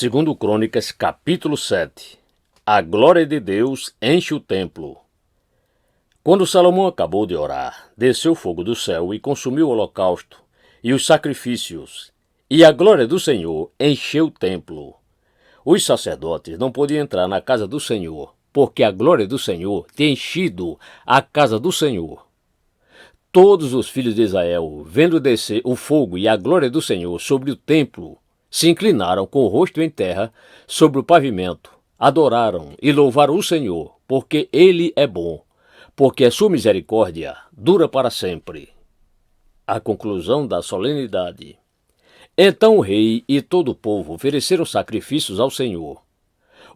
Segundo Crônicas, capítulo 7. A glória de Deus enche o templo. Quando Salomão acabou de orar, desceu fogo do céu e consumiu o holocausto e os sacrifícios, e a glória do Senhor encheu o templo. Os sacerdotes não podiam entrar na casa do Senhor, porque a glória do Senhor tinha enchido a casa do Senhor. Todos os filhos de Israel, vendo descer o fogo e a glória do Senhor sobre o templo, se inclinaram com o rosto em terra sobre o pavimento, adoraram e louvaram o Senhor, porque Ele é bom, porque a sua misericórdia dura para sempre. A conclusão da solenidade. Então o rei e todo o povo ofereceram sacrifícios ao Senhor.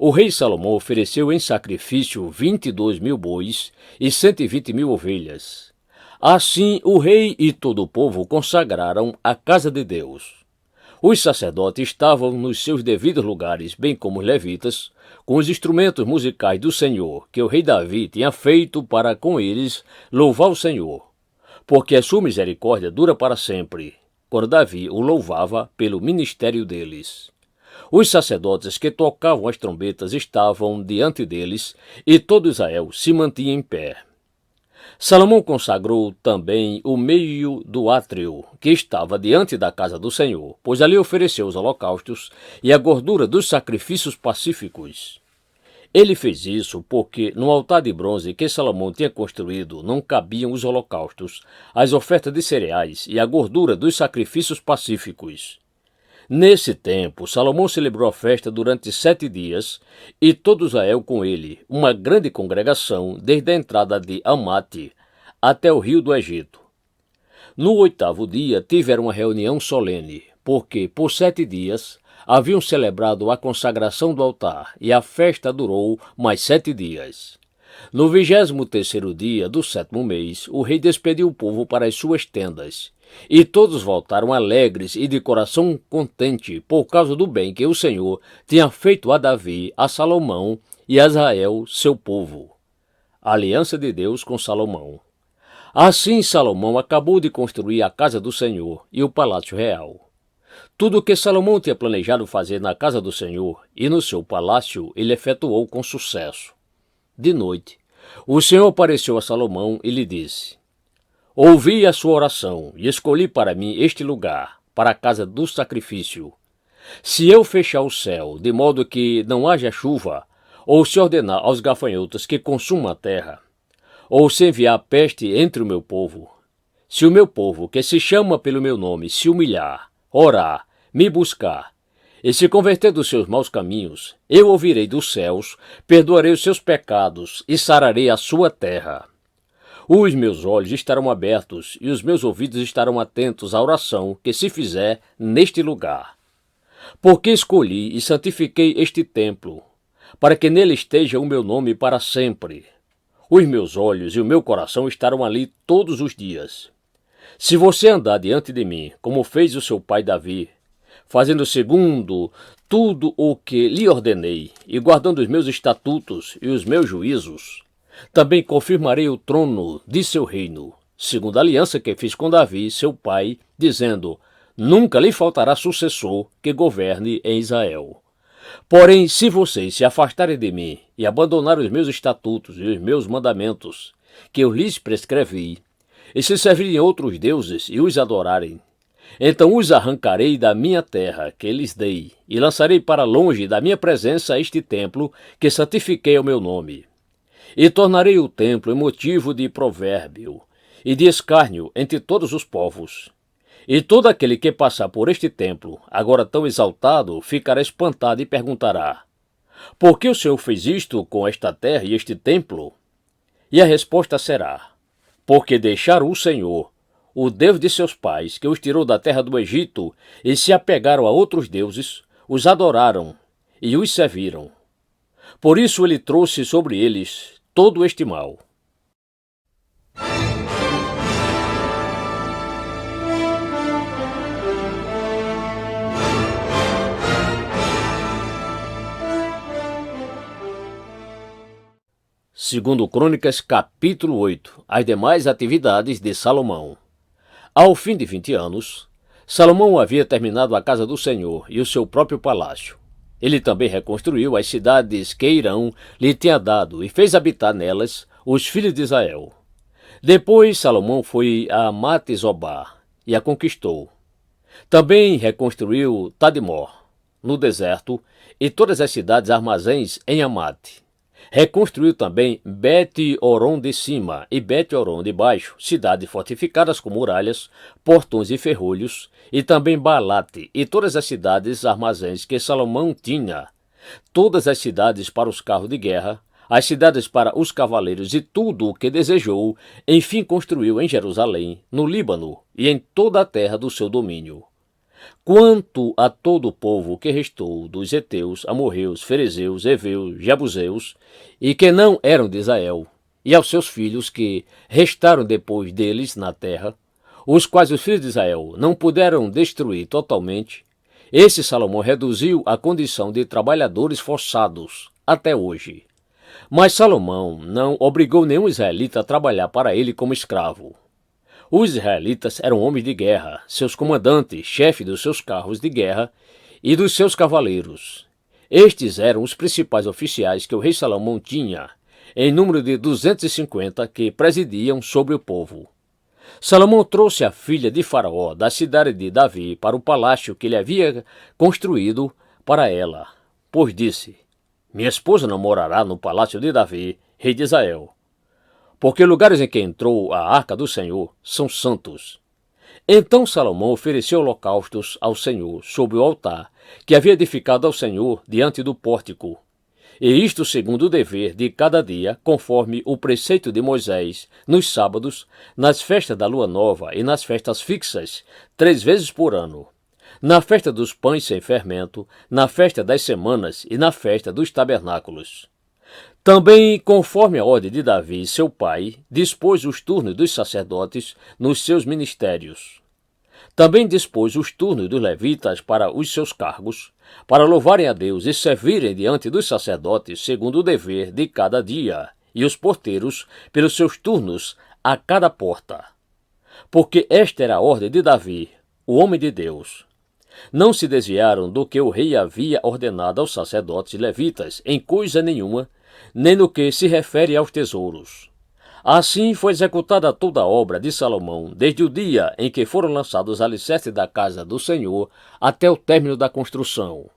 O rei Salomão ofereceu em sacrifício 22.000 bois e 120.000 ovelhas. Assim o rei e todo o povo consagraram a casa de Deus. Os sacerdotes estavam nos seus devidos lugares, bem como os levitas, com os instrumentos musicais do Senhor, que o rei Davi tinha feito para com eles louvar o Senhor, porque a sua misericórdia dura para sempre, quando Davi o louvava pelo ministério deles. Os sacerdotes que tocavam as trombetas estavam diante deles, e todo Israel se mantinha em pé. Salomão consagrou também o meio do átrio, que estava diante da casa do Senhor, pois ali ofereceu os holocaustos e a gordura dos sacrifícios pacíficos. Ele fez isso porque no altar de bronze que Salomão tinha construído não cabiam os holocaustos, as ofertas de cereais e a gordura dos sacrifícios pacíficos. Nesse tempo, Salomão celebrou a festa durante 7 dias, e todo Israel com ele, uma grande congregação, desde a entrada de Amate até o rio do Egito. No 8º dia tiveram uma reunião solene, porque por 7 dias haviam celebrado a consagração do altar, e a festa durou mais 7 dias. No 23º dia do 7º mês, o rei despediu o povo para as suas tendas, e todos voltaram alegres e de coração contente por causa do bem que o Senhor tinha feito a Davi, a Salomão e a Israel, seu povo. A aliança de Deus com Salomão. Assim Salomão acabou de construir a casa do Senhor e o palácio real. Tudo o que Salomão tinha planejado fazer na casa do Senhor e no seu palácio ele efetuou com sucesso. De noite, o Senhor apareceu a Salomão e lhe disse: Ouvi a sua oração e escolhi para mim este lugar, para a casa do sacrifício. Se eu fechar o céu, de modo que não haja chuva, ou se ordenar aos gafanhotos que consumam a terra, ou se enviar peste entre o meu povo, se o meu povo, que se chama pelo meu nome, se humilhar, orar, me buscar, e se converter dos seus maus caminhos, eu ouvirei dos céus, perdoarei os seus pecados e sararei a sua terra. Os meus olhos estarão abertos e os meus ouvidos estarão atentos à oração que se fizer neste lugar. Porque escolhi e santifiquei este templo, para que nele esteja o meu nome para sempre. Os meus olhos e o meu coração estarão ali todos os dias. Se você andar diante de mim, como fez o seu pai Davi, fazendo segundo tudo o que lhe ordenei, e guardando os meus estatutos e os meus juízos, também confirmarei o trono de seu reino, segundo a aliança que fiz com Davi, seu pai, dizendo: Nunca lhe faltará sucessor que governe em Israel. Porém, se vocês se afastarem de mim e abandonarem os meus estatutos e os meus mandamentos, que eu lhes prescrevi, e se servirem outros deuses e os adorarem, então os arrancarei da minha terra que lhes dei, e lançarei para longe da minha presença este templo que santifiquei ao meu nome. E tornarei o templo em motivo de provérbio e de escárnio entre todos os povos. E todo aquele que passar por este templo, agora tão exaltado, ficará espantado e perguntará: Por que o Senhor fez isto com esta terra e este templo? E a resposta será: Porque deixaram o Senhor, o Deus de seus pais, que os tirou da terra do Egito, e se apegaram a outros deuses, os adoraram e os serviram. Por isso ele trouxe sobre eles todo este mal. Segundo Crônicas, capítulo 8. As demais atividades de Salomão. Ao fim de 20 anos, Salomão havia terminado a casa do Senhor e o seu próprio palácio. Ele também reconstruiu as cidades que Irão lhe tinha dado e fez habitar nelas os filhos de Israel. Depois Salomão foi a Mate-Zobá e a conquistou. Também reconstruiu Tadmor, no deserto, e todas as cidades armazéns em Amate. Reconstruiu também Bet-Oron de cima e Bet-Oron de baixo, cidades fortificadas com muralhas, portões e ferrolhos, e também Balate e todas as cidades armazéns que Salomão tinha, todas as cidades para os carros de guerra, as cidades para os cavaleiros e tudo o que desejou, enfim construiu em Jerusalém, no Líbano e em toda a terra do seu domínio. Quanto a todo o povo que restou dos heteus, amorreus, ferezeus, heveus, jebuseus, e que não eram de Israel, e aos seus filhos que restaram depois deles na terra, os quais os filhos de Israel não puderam destruir totalmente, esse Salomão reduziu à condição de trabalhadores forçados até hoje. Mas Salomão não obrigou nenhum israelita a trabalhar para ele como escravo. Os israelitas eram homens de guerra, seus comandantes, chefes dos seus carros de guerra e dos seus cavaleiros. Estes eram os principais oficiais que o rei Salomão tinha, em número de 250 que presidiam sobre o povo. Salomão trouxe a filha de Faraó da cidade de Davi para o palácio que ele havia construído para ela, pois disse: minha esposa não morará no palácio de Davi, rei de Israel, porque lugares em que entrou a arca do Senhor são santos. Então Salomão ofereceu holocaustos ao Senhor sobre o altar que havia edificado ao Senhor diante do pórtico. E isto segundo o dever de cada dia, conforme o preceito de Moisés, nos sábados, nas festas da lua nova e nas festas fixas, 3 vezes por ano. Na festa dos pães sem fermento, na festa das semanas e na festa dos tabernáculos. Também, conforme a ordem de Davi, seu pai, dispôs os turnos dos sacerdotes nos seus ministérios. Também dispôs os turnos dos levitas para os seus cargos, para louvarem a Deus e servirem diante dos sacerdotes segundo o dever de cada dia, e os porteiros pelos seus turnos a cada porta. Porque esta era a ordem de Davi, o homem de Deus. Não se desviaram do que o rei havia ordenado aos sacerdotes levitas em coisa nenhuma, nem no que se refere aos tesouros. Assim foi executada toda a obra de Salomão, desde o dia em que foram lançados os alicerces da casa do Senhor até o término da construção.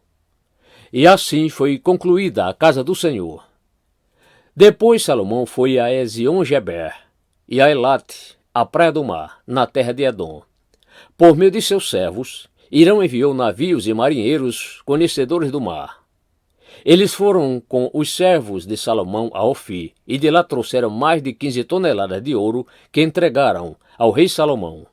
E assim foi concluída a casa do Senhor. Depois Salomão foi a Ezion-Geber e a Elate, a praia do mar, na terra de Edom. Por meio de seus servos, Irão enviou navios e marinheiros conhecedores do mar. Eles foram com os servos de Salomão a Ofir, e de lá trouxeram mais de 15 toneladas de ouro que entregaram ao rei Salomão.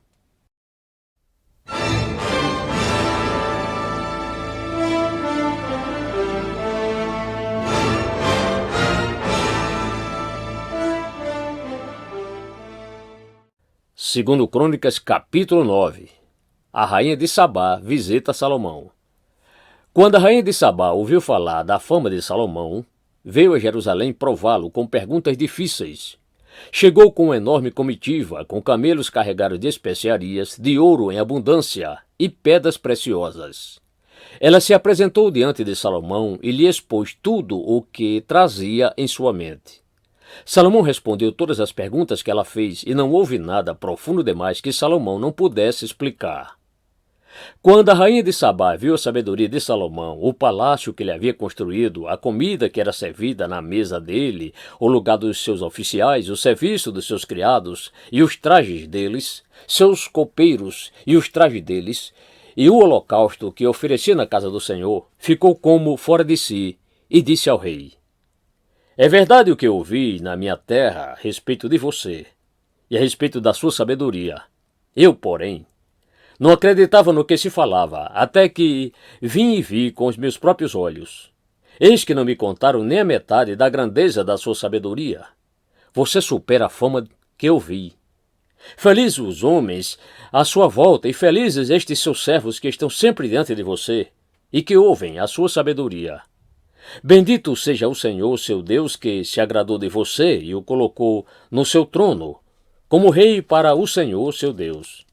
Segundo Crônicas, capítulo 9. A rainha de Sabá visita Salomão. Quando a rainha de Sabá ouviu falar da fama de Salomão, veio a Jerusalém prová-lo com perguntas difíceis. Chegou com uma enorme comitiva, com camelos carregados de especiarias, de ouro em abundância e pedras preciosas. Ela se apresentou diante de Salomão e lhe expôs tudo o que trazia em sua mente. Salomão respondeu todas as perguntas que ela fez e não houve nada profundo demais que Salomão não pudesse explicar. Quando a rainha de Sabá viu a sabedoria de Salomão, o palácio que ele havia construído, a comida que era servida na mesa dele, o lugar dos seus oficiais, o serviço dos seus criados e os trajes deles, seus copeiros e os trajes deles, e o holocausto que oferecia na casa do Senhor, ficou como fora de si e disse ao rei: é verdade o que ouvi na minha terra a respeito de você e a respeito da sua sabedoria. Eu, porém, não acreditava no que se falava, até que vim e vi com os meus próprios olhos. Eis que não me contaram nem a metade da grandeza da sua sabedoria. Você supera a fama que eu vi. Felizes os homens à sua volta, e felizes estes seus servos que estão sempre diante de você, e que ouvem a sua sabedoria. Bendito seja o Senhor, seu Deus, que se agradou de você e o colocou no seu trono, como rei para o Senhor, seu Deus.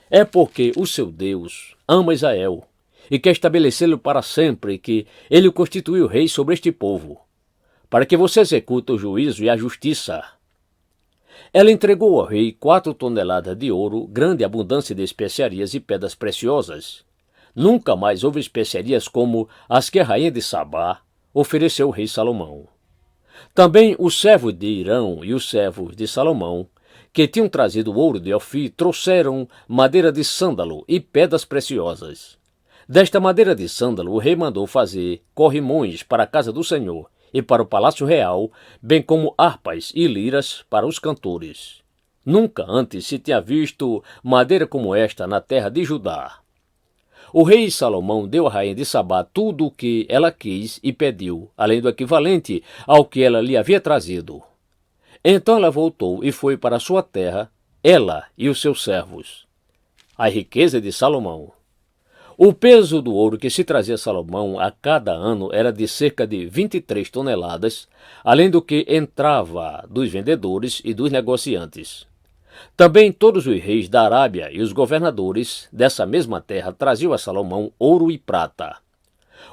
É porque o seu Deus ama Israel e quer estabelecê-lo para sempre, que ele o constituiu rei sobre este povo, para que você execute o juízo e a justiça. Ela entregou ao rei 4 toneladas de ouro, grande abundância de especiarias e pedras preciosas. Nunca mais houve especiarias como as que a rainha de Sabá ofereceu ao rei Salomão. Também os servos de Irão e os servos de Salomão, que tinham trazido ouro de Ofir, trouxeram madeira de sândalo e pedras preciosas. Desta madeira de sândalo o rei mandou fazer corrimões para a casa do Senhor e para o palácio real, bem como harpas e liras para os cantores. Nunca antes se tinha visto madeira como esta na terra de Judá. O rei Salomão deu à rainha de Sabá tudo o que ela quis e pediu, além do equivalente ao que ela lhe havia trazido. Então ela voltou e foi para sua terra, ela e os seus servos. A riqueza de Salomão. O peso do ouro que se trazia a Salomão a cada ano era de cerca de 23 toneladas, além do que entrava dos vendedores e dos negociantes. Também todos os reis da Arábia e os governadores dessa mesma terra traziam a Salomão ouro e prata.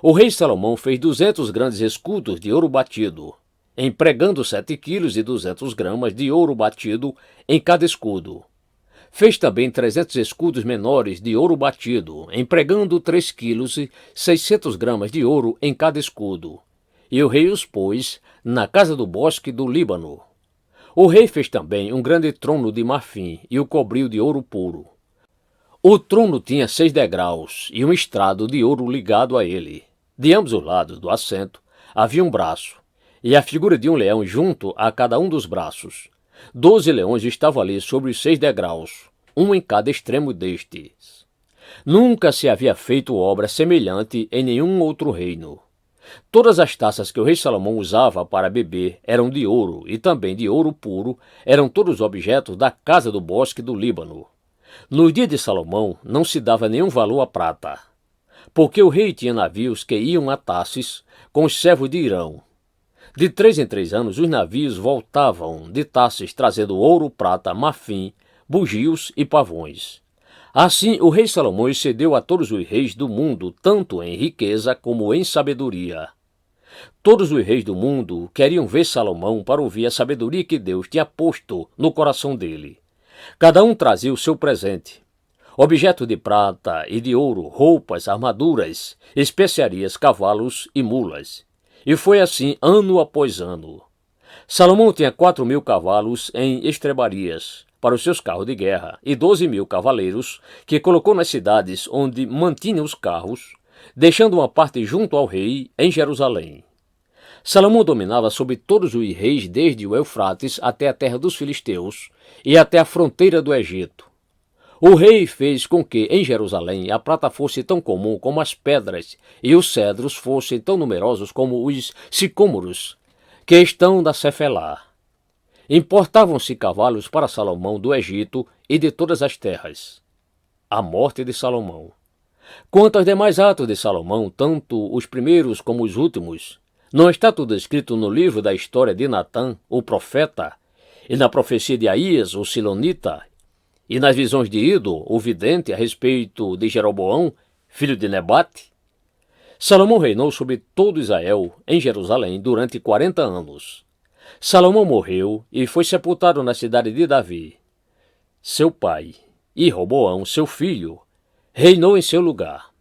O rei Salomão fez 200 grandes escudos de ouro batido, empregando 7 quilos e 200 gramas de ouro batido em cada escudo. Fez também 300 escudos menores de ouro batido, empregando 3 quilos e 600 gramas de ouro em cada escudo. E o rei os pôs na casa do bosque do Líbano. O rei fez também um grande trono de marfim e o cobriu de ouro puro. O trono tinha 6 degraus e um estrado de ouro ligado a ele. De ambos os lados do assento havia um braço, e a figura de um leão junto a cada um dos braços. 12 leões estavam ali sobre os 6 degraus, um em cada extremo destes. Nunca se havia feito obra semelhante em nenhum outro reino. Todas as taças que o rei Salomão usava para beber eram de ouro e também de ouro puro, eram todos objetos da casa do bosque do Líbano. No dia de Salomão não se dava nenhum valor à prata, porque o rei tinha navios que iam a Tarsis com os servos de Irão. De 3 em 3 anos os navios voltavam de Tarsis trazendo ouro, prata, marfim, bugios e pavões. Assim, o rei Salomão excedeu a todos os reis do mundo, tanto em riqueza como em sabedoria. Todos os reis do mundo queriam ver Salomão para ouvir a sabedoria que Deus tinha posto no coração dele. Cada um trazia o seu presente: objeto de prata e de ouro, roupas, armaduras, especiarias, cavalos e mulas. E foi assim ano após ano. Salomão tinha 4.000 cavalos em estrebarias para os seus carros de guerra e 12.000 cavaleiros que colocou nas cidades onde mantinha os carros, deixando uma parte junto ao rei em Jerusalém. Salomão dominava sobre todos os reis desde o Eufrates até a terra dos filisteus e até a fronteira do Egito. O rei fez com que em Jerusalém a prata fosse tão comum como as pedras e os cedros fossem tão numerosos como os sicômoros que estão da Cefelá. Importavam-se cavalos para Salomão do Egito e de todas as terras. A morte de Salomão. Quanto aos demais atos de Salomão, tanto os primeiros como os últimos, não está tudo escrito no livro da história de Natã, o profeta, e na profecia de Aías, o silonita, e nas visões de Ido, o vidente, a respeito de Jeroboão, filho de Nebate? Salomão reinou sobre todo Israel, em Jerusalém, durante 40 anos. Salomão morreu e foi sepultado na cidade de Davi. Seu pai, e Roboão, seu filho, reinou em seu lugar.